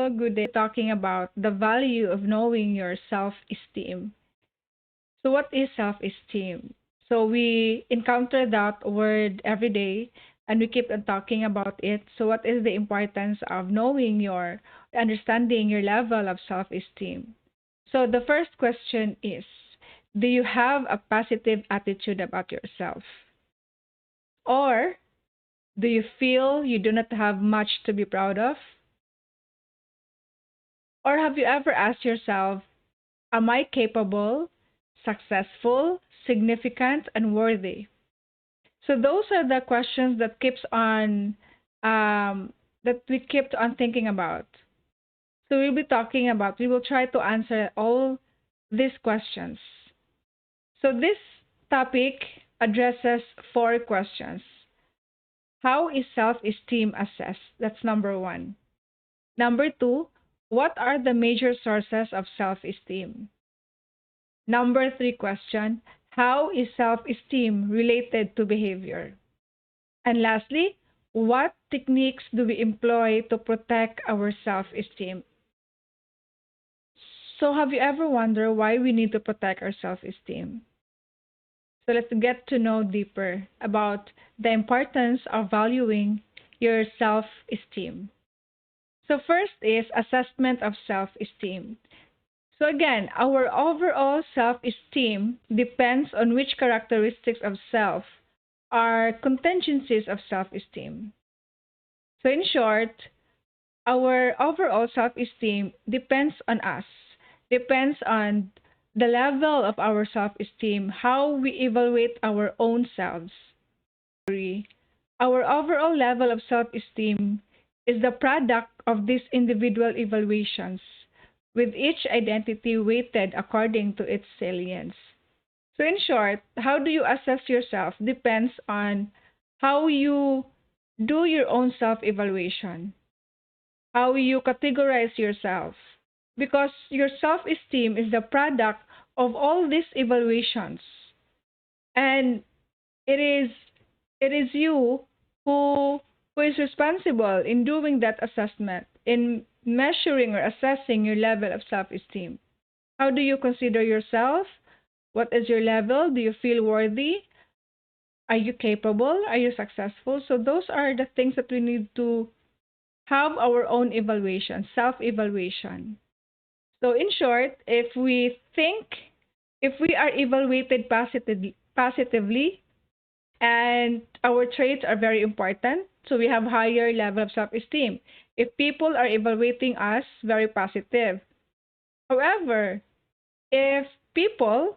beautiful, good day. Talking about the value of knowing your self-esteem. So, what is self-esteem? So, we encounter that word every day and we keep on talking about it. So, what is the importance of knowing understanding your level of self-esteem? So, the first question is, do you have a positive attitude about yourself? Or do you feel you do not have much to be proud of? Or have you ever asked yourself, am I capable, successful, significant, and worthy? So those are the questions that that we kept on thinking about. So we will try to answer all these questions. So this topic addresses four questions. How is self-esteem assessed? That's number one. Number two, what are the major sources of self-esteem? Number three question, how is self-esteem related to behavior? And lastly, what techniques do we employ to protect our self-esteem? So have you ever wondered why we need to protect our self-esteem? So let's get to know deeper about the importance of valuing your self-esteem. So first is assessment of self-esteem. So again, our overall self-esteem depends on which characteristics of self are contingencies of self-esteem. So in short, our overall self-esteem depends on us, depends on the level of our self-esteem, how we evaluate our own selves. Our overall level of self-esteem is the product of these individual evaluations, with each identity weighted according to its salience. So, in short, how do you assess yourself depends on how you do your own self evaluation, how you categorize yourself, because your self esteem is the product of all these evaluations. And it is it is you who who is responsible in doing that assessment, in measuring or assessing your level of self-esteem. How do you consider yourself? What is your level? Do you feel worthy? Are you capable? Are you successful? So those are the things that we need to have our own evaluation, self-evaluation. So in short, if we are evaluated positively, and our traits are very important, so we have higher level of self-esteem if people are evaluating us very positive. However, if people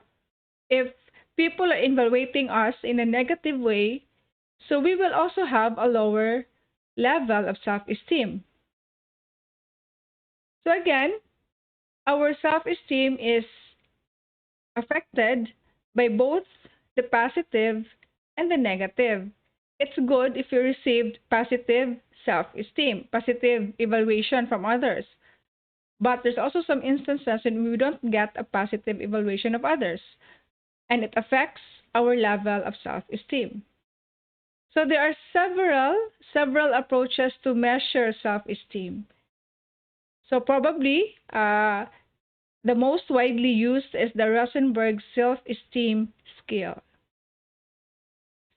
if people are evaluating us in a negative way, so we will also have a lower level of self-esteem. So again, our self-esteem is affected by both the positive and the negative. It's good if you received positive self-esteem, positive evaluation from others. But there's also some instances when we don't get a positive evaluation of others, and it affects our level of self-esteem. So there are several approaches to measure self-esteem. So probably the most widely used is the Rosenberg self-esteem scale.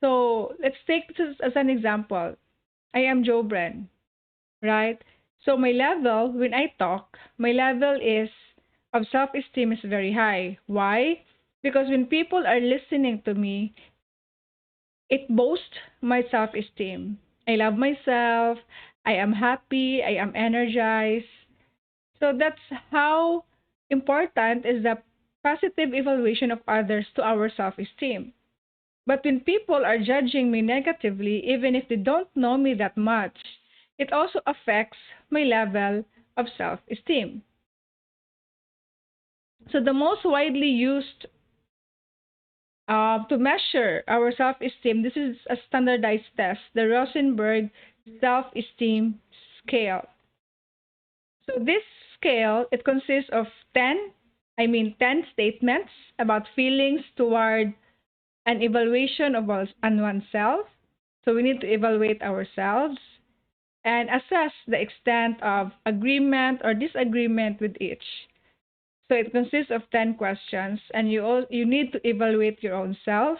So let's take this as an example. I am Joe Bren, right? So my level, when I talk, my level is of self-esteem is very high. Why? Because when people are listening to me, it boasts my self-esteem. I love myself. I am happy. I am energized. So that's how important is the positive evaluation of others to our self-esteem. But when people are judging me negatively, even if they don't know me that much, it also affects my level of self-esteem. So the most widely used to measure our self-esteem, this is a standardized test, the Rosenberg self-esteem scale. So this scale, it consists of 10 statements about feelings toward an evaluation of on oneself. So we need to evaluate ourselves. and assess the extent of agreement or disagreement with each. So it consists of 10 questions, and you need to evaluate your own self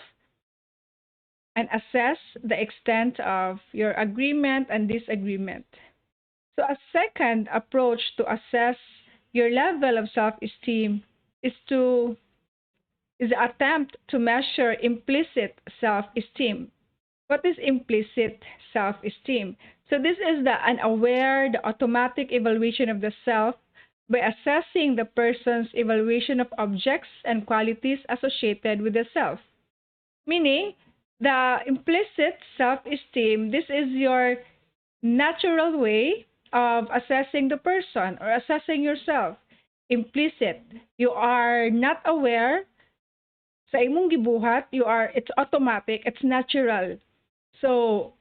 and assess the extent of your agreement and disagreement. So a second approach to assess your level of self-esteem is to is the attempt to measure implicit self-esteem. What is implicit self-esteem? So this is the unaware, the automatic evaluation of the self by assessing the person's evaluation of objects and qualities associated with the self. Meaning, the implicit self-esteem, this is your natural way of assessing the person or assessing yourself. Implicit. You are not aware sa imong gibuhat, it's automatic, it's natural. So,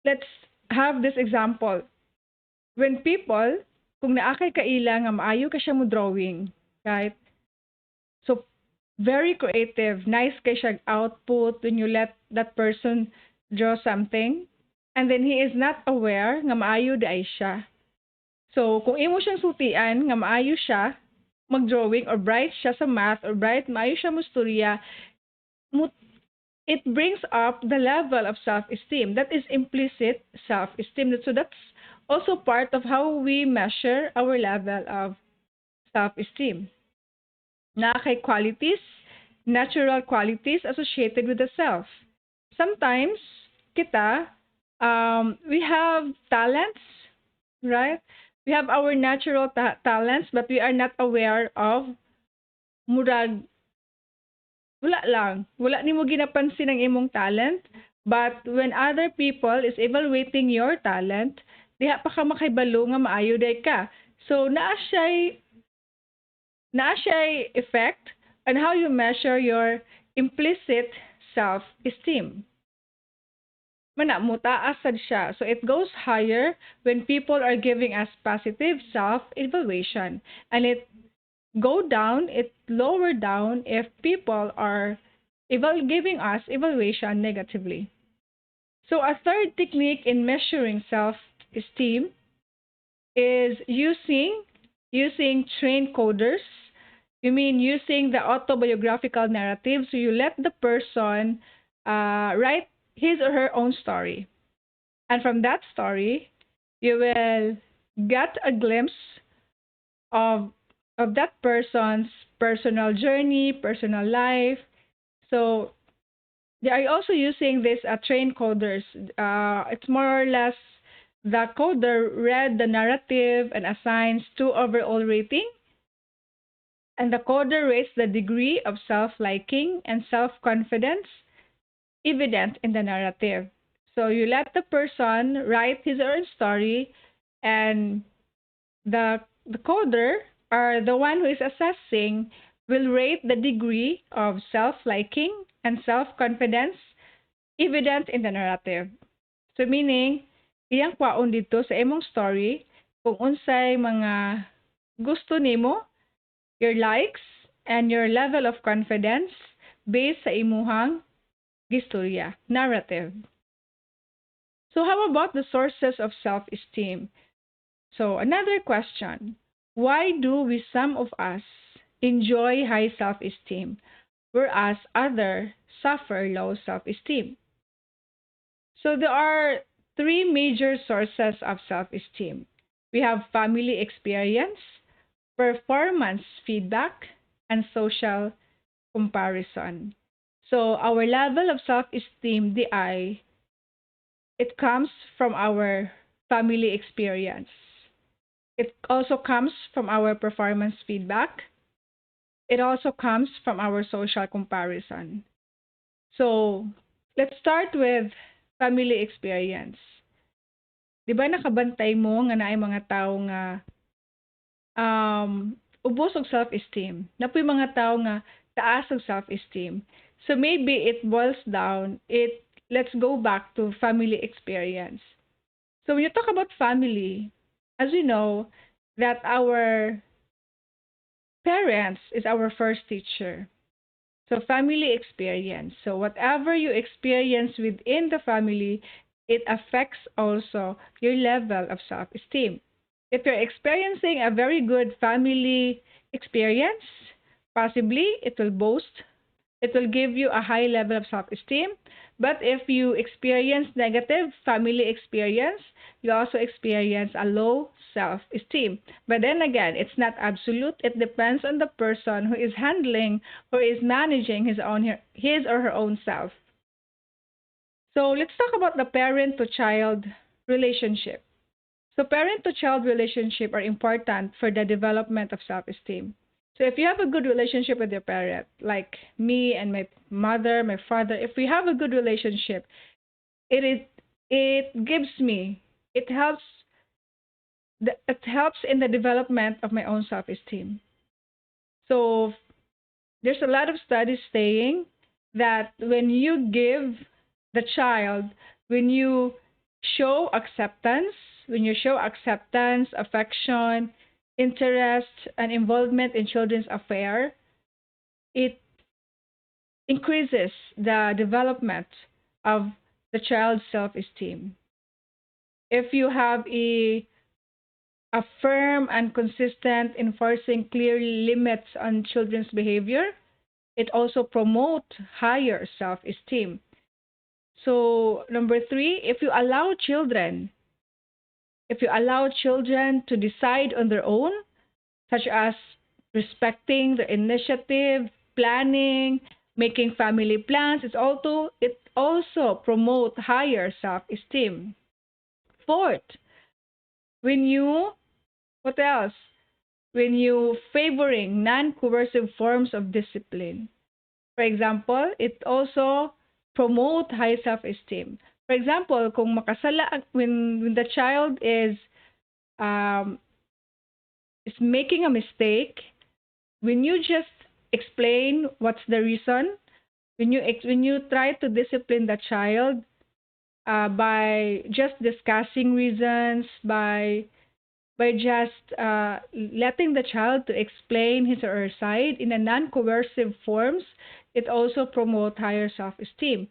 let's have this example. When people, kung naa kay kaila nga maayo ka siya mo drawing, right? So, very creative, nice kay siya output when you let that person draw something, and then he is not aware nga maayo di siya. So, kung imo siyang sutian nga maayo siya mag-drawing or bright siya sa math or bright maayo siya mo storya, it brings up the level of self-esteem. That is implicit self-esteem. So that's also part of how we measure our level of self-esteem. Na kay qualities, natural qualities associated with the self. Sometimes, we have talents, right? We have our natural talents, but we are not aware of murag wala lang. Wala nimo ginapansin ang imong talent. But when other people is evaluating your talent, diha pa ka makahibalo nga maayo day ka. So naa siya'y effect on how you measure your implicit self-esteem. Mana mo taas sad siya. So it goes higher when people are giving us positive self-evaluation, and it lower down if people are giving us evaluation negatively. So a third technique in measuring self-esteem is using trained coders. You mean using the autobiographical narrative. So you let the person write his or her own story. And from that story, you will get a glimpse of that person's personal journey, personal life. So they are also using this trained coders. It's more or less the coder read the narrative and assigns 2 overall rating, and the coder rates the degree of self-liking and self-confidence evident in the narrative. So you let the person write his or her story, and the coder, or the one who is assessing, will rate the degree of self-liking and self-confidence evident in the narrative. So meaning, iyang kwaon dito sa imong story kung unsay mga gusto nimo, your likes, and your level of confidence based sa imuhang gistorya, narrative. So how about the sources of self-esteem? So another question, why do some of us enjoy high self-esteem, whereas others suffer low self-esteem? So there are 3 major sources of self-esteem. We have family experience, performance feedback, and social comparison. So our level of self-esteem, it comes from our family experience. It also comes from our performance feedback. It also comes from our social comparison. So, let's start with family experience. Di ba nakabantay mo nga naay mga tao nga ubos og self-esteem? Napoy mga tao nga taas og self-esteem. So maybe let's go back to family experience. So when you talk about family, as we know, that our parents is our first teacher. So family experience. So whatever you experience within the family, it affects also your level of self-esteem. If you're experiencing a very good family experience, possibly it will give you a high level of self-esteem. But if you experience negative family experience, you also experience a low self-esteem. But then again, it's not absolute. It depends on the person who is handling, who is managing his or her own self. So let's talk about the parent to child relationship. So parent to child relationship are important for the development of self-esteem. So if you have a good relationship with your parent, like me and my mother, my father, if we have a good relationship, it is it gives me it helps it helps in the development of my own self-esteem. So there's a lot of studies saying that when you give the child, when you show acceptance, when you show acceptance, affection, interest, and involvement in children's affair, it increases the development of the child's self-esteem. If you have a firm and consistent enforcing clear limits on children's behavior, it also promotes higher self-esteem. So number three, if you allow children to decide on their own, such as respecting the initiative, planning, making family plans, it also promote higher self-esteem. Fourth, when you what else? When you favoring non-coercive forms of discipline. For example, it also promote high self-esteem. For example, kung makasala when the child um, is making a mistake, when you just explain what's the reason, when you try to discipline the child by just discussing reasons, by just letting the child to explain his or her side in a non-coercive forms, it also promotes higher self-esteem.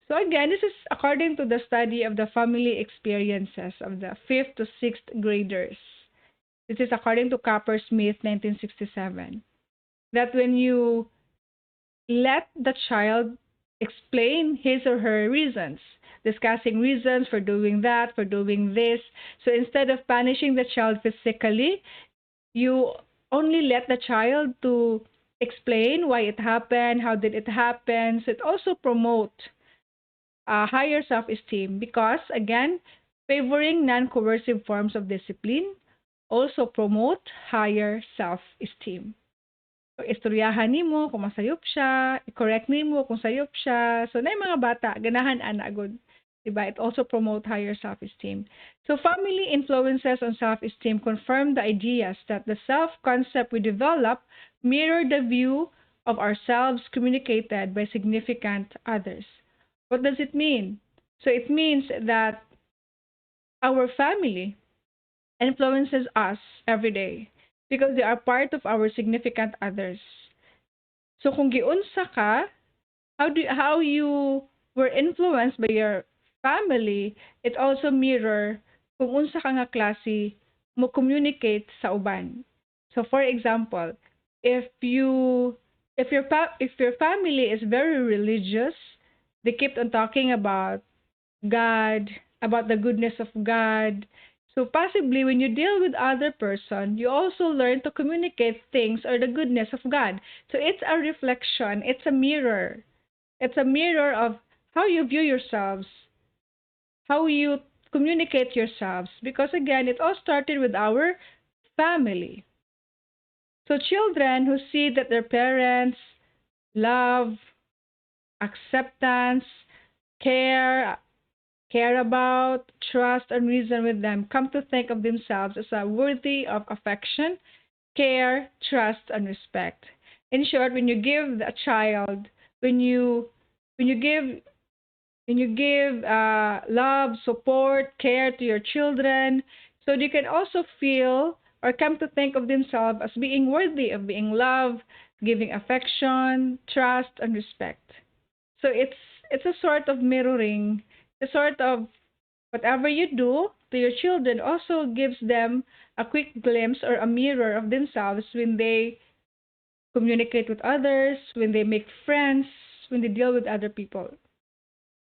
So again, this is according to the study of the family experiences of the 5th to 6th graders. This is according to Coppersmith, 1967. That when you let the child explain his or her reasons, discussing reasons for doing that, for doing this. So instead of punishing the child physically, you only let the child to explain why it happened, how did it happen. So it also promote higher self-esteem because again, favoring non-coercive forms of discipline also promote higher self-esteem. So, istoryahan nimo kung masayop siya, i-correct nimo kung sayop siya. So, na yung mga bata, ganahan ana good. Diba? It also promote higher self-esteem. So, family influences on self-esteem confirm the ideas that the self-concept we develop mirror the view of ourselves communicated by significant others. What does it mean? So, it means that our family influences us every day because they are part of our significant others. So kung giunsa ka, how you were influenced by your family, it also mirror kung unsa ka nga klase mo communicate sa uban. So for example, if you if your family is very religious, they keep on talking about God, about the goodness of God. So possibly when you deal with other person, you also learn to communicate things or the goodness of God. So it's a reflection, it's a mirror. It's a mirror of how you view yourselves, how you communicate yourselves. Because again, it all started with our family. So children who see that their parents love, acceptance, care, care about, trust, and reason with them come to think of themselves as a worthy of affection, care, trust, and respect. In short, when you give a child, when you when you give when you give love, support, care to your children, so they can also feel or come to think of themselves as being worthy of being loved, giving affection, trust, and respect. So it's a sort of mirroring, a sort of Whatever you do to your children also gives them a quick glimpse or a mirror of themselves when they communicate with others, when they make friends, when they deal with other people.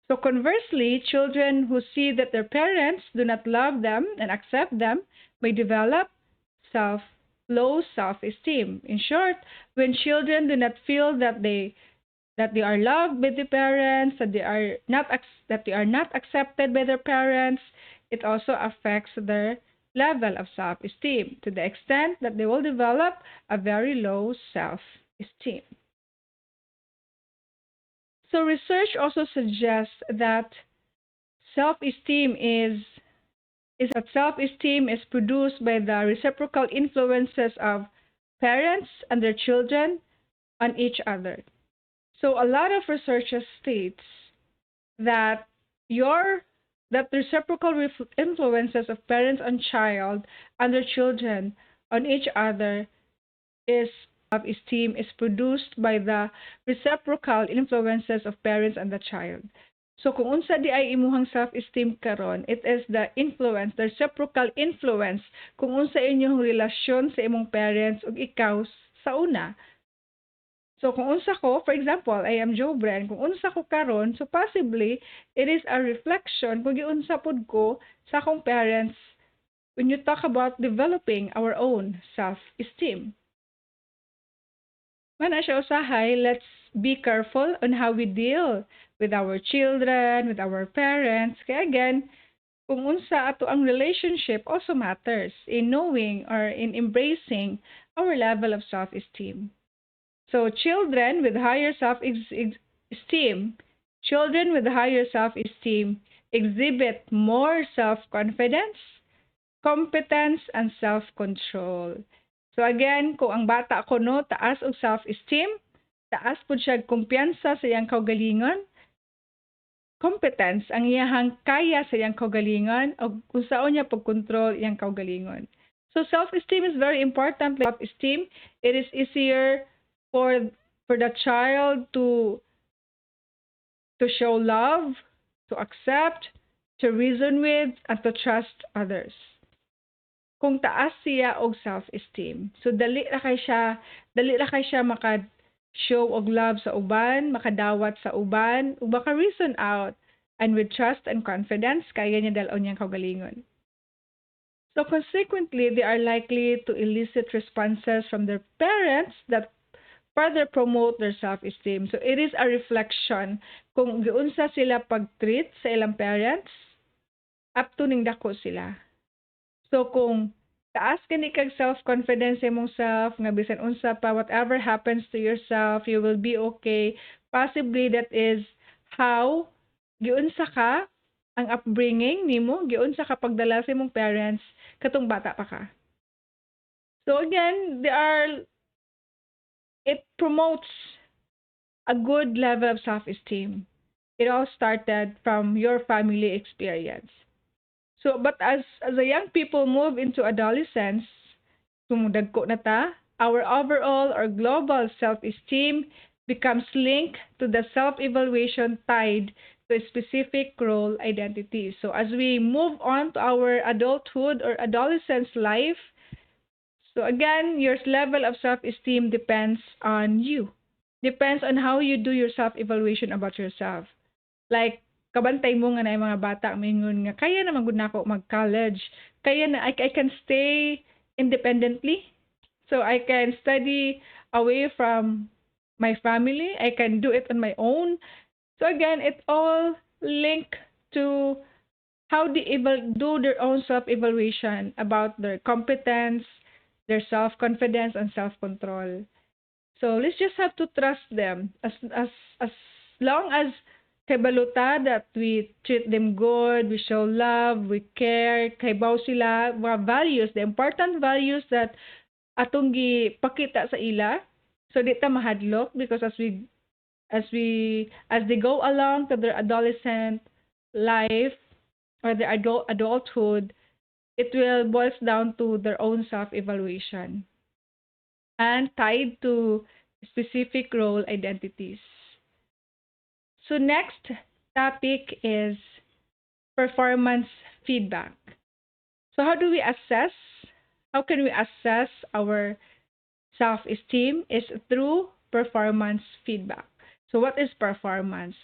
So conversely, children who see that their parents do not love them and accept them may develop self low self-esteem. In short, when children do not feel that they are loved by the parents, that they are not accepted by their parents, it also affects their level of self-esteem to the extent that they will develop a very low self-esteem. So research also suggests that self-esteem self-esteem is produced by the reciprocal influences of parents and their children on each other. So a lot of research states that your that reciprocal influences of parents and child and their children on each other is self-esteem is produced by the reciprocal influences of parents and the child. So kung unsa di ay imuhang self-esteem karon, it is the influence, the reciprocal influence kung unsa inyong relasyon sa imong parents ug ikaw sa una. So kung unsa ko, for example, I am Joe Bren, kung unsa ko karon, so possibly it is a reflection kung giunsa pud ko sa akong parents when you talk about developing our own self-esteem. Mana siya usahay, let's be careful on how we deal with our children, with our parents. Kaya again, kung unsa ato ang relationship also matters in knowing or in embracing our level of self-esteem. So children with higher self-esteem exhibit more self-confidence, competence, and self-control. So again, kung ang bata ko no, taas og self-esteem, taas pud siya kumpiyansa sa iyang kaugalingon, competence ang iyahang kaya sa iyang kaugalingon o kung saon niya pagkontrol iyang kaugalingon. So self-esteem is very important. Self-esteem, it is easier for the child to show love, to accept, to reason with, and to trust others. Kung taas siya og self-esteem. So dali ra kay siya maka-show og love sa uban, makadawat sa uban, ug maka-reason out, and with trust and confidence kaya niya dalon niyang kaugalingon. So consequently, they are likely to elicit responses from their parents that further promote their self-esteem. So it is a reflection kung giunsa sila pag-treat sa ilang parents up to ning dako sila. So kung taas kani kag self-confidence sa imong self, nga bisan unsa pa, whatever happens to yourself, you will be okay. Possibly that is how giunsa ka ang upbringing nimo, giunsa ka pagdala sa imong parents katong bata pa ka. So again, it promotes a good level of self-esteem. It all started from your family experience. So, but as a young people move into adolescence, sumudagko na ta, our overall or global self-esteem becomes linked to the self-evaluation tied to a specific role identity. So, as we move on to our adulthood or adolescence life, so again, your level of self-esteem depends on you. Depends on how you do your self-evaluation about yourself. Like, kabantay mo nga na yung mga bata mingon nga kaya na magud nako mag-college, kaya na I can stay independently, so I can study away from my family, I can do it on my own. So again, it all linked to how they do their own self-evaluation about their competence, their self-confidence, and self-control. So let's just have to trust them as long as kay baluta that we treat them good, we show love, we care, kay baw sila mga values, the important values that atong gipakita sa ila. So di ta mahadlok because as they go along to their adolescent life or their adulthood, it will boils down to their own self-evaluation and tied to specific role identities. So next topic is performance feedback. So how do we assess? How can we assess our self-esteem? Is through performance feedback. So what is performance?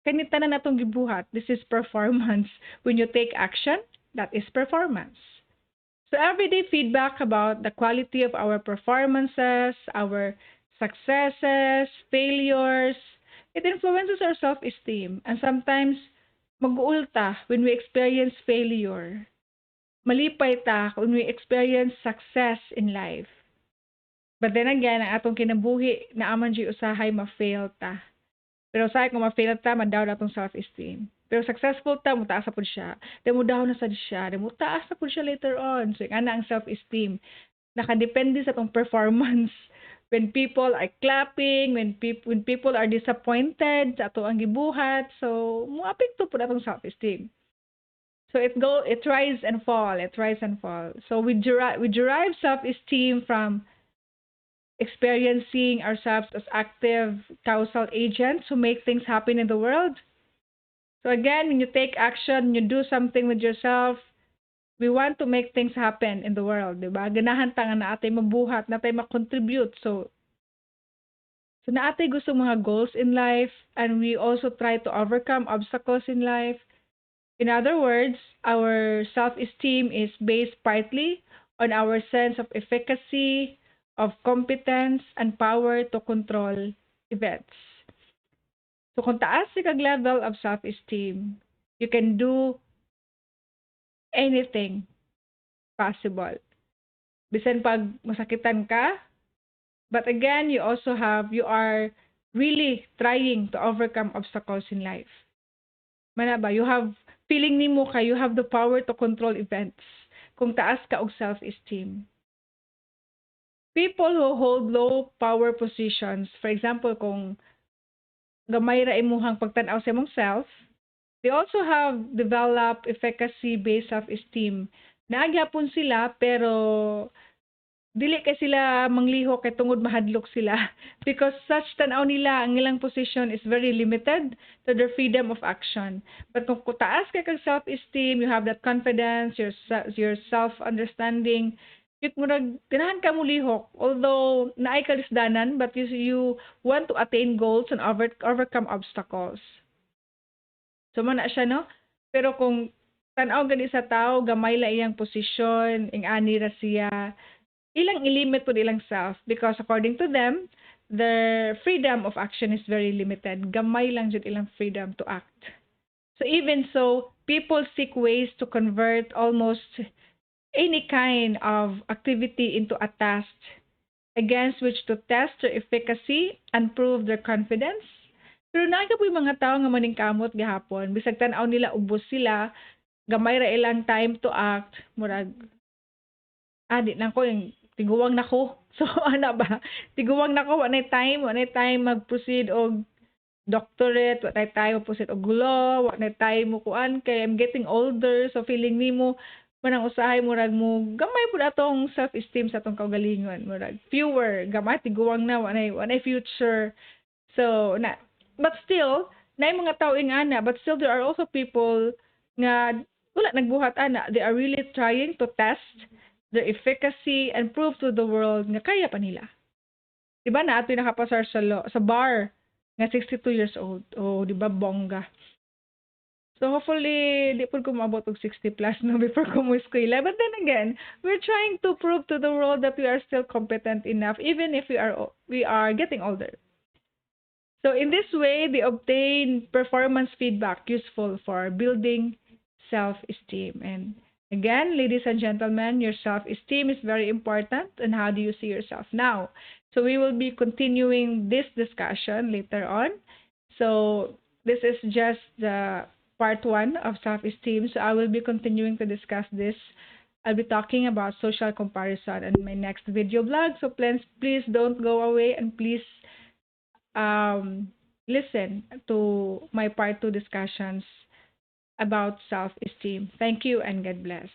Kanita na natong gibuhat. This is performance. When you take action, that is performance. So everyday feedback about the quality of our performances, our successes, failures, it influences our self-esteem. And sometimes, mag-uulta when we experience failure. Malipay ta when we experience success in life. But then again, ang atong kinabuhi, naaman di usahay ma-fail ta. Pero usahay kung ma-fail ta, ma-down atong self-esteem. Pero successful ta, mutaas na po siya. Then mo down na sad siya. Then mutaas na po siya later on. So, yung ana ang self-esteem. Nakadepende sa atong performance. When people are clapping, when people are disappointed sa ato ang gibuhat, so mo-apekto po atong self-esteem. So it rise and fall, it rise and fall. So we derive self-esteem from experiencing ourselves as active causal agents who make things happen in the world. So again, when you take action, you do something with yourself, we want to make things happen in the world, di ba? Ganahan ta nga na atay mabuhat, na atay makontribute. So na atay gusto mga goals in life, and we also try to overcome obstacles in life. In other words, our self-esteem is based partly on our sense of efficacy, of competence, and power to control events. So kung taas si kag level of self-esteem, you can do anything possible. Bisan pag masakitan ka, but again, you are really trying to overcome obstacles in life. Mana ba? You have feeling nimo ka, you have the power to control events. Kung taas ka og self-esteem. People who hold low power positions, for example, kung gamay ra imuhang pagtan-aw sa imong self, they also have developed efficacy-based self-esteem. Naagyapon sila, pero dili kay sila mangliho kay tungod mahadlok sila because such tanaw nila ang ilang position is very limited to their freedom of action. But kung taas kay kag self-esteem, you have that confidence, your self-understanding, you murag ganahan ka mo lihok, although naay kalisdanan, but you want to attain goals and overcome obstacles. So man na siya, no? Pero kung tanaw gani sa tao, gamay la iyang posisyon, ing ani ra siya, ilang ilimit po ilang self because according to them, their freedom of action is very limited. Gamay lang jud ilang freedom to act. So even so, people seek ways to convert almost any kind of activity into a task against which to test their efficacy and prove their confidence. Pero naga po yung mga tao nga maningkamot gahapon, bisag tan-aw nila ubos sila, gamay ra ilang time to act, murag di na ko yung tiguwang nako. So ana ba? Tiguwang nako, wa nay time mag-proceed og doctorate, wa nay time mag-proceed og law, wa nay time mo kuan kay I'm getting older, so feeling nimo manang usahay murag mo gamay pud atong self-esteem sa atong kaugalingon, murag fewer gamay tiguwang na wa nay future. So na, but still nay mga tawo ing ana, but still there are also people nga wala nagbuhat ana, they are really trying to test their efficacy and prove to the world nga kaya pa nila. Diba na ato nakapasar sa bar nga 62 years old. Oh, diba bongga. So hopefully, di po ko maabot og 60 plus no before ko mo eskwela. But then again, we're trying to prove to the world that we are still competent enough even if we are getting older. So in this way, they obtain performance feedback useful for building self-esteem. And again, ladies and gentlemen, your self-esteem is very important. And how do you see yourself now? So we will be continuing this discussion later on. So this is just the part 1 of self-esteem. So I will be continuing to discuss this. I'll be talking about social comparison in my next video blog. So please don't go away and please listen to my part 2 discussions about self-esteem. Thank you and God bless.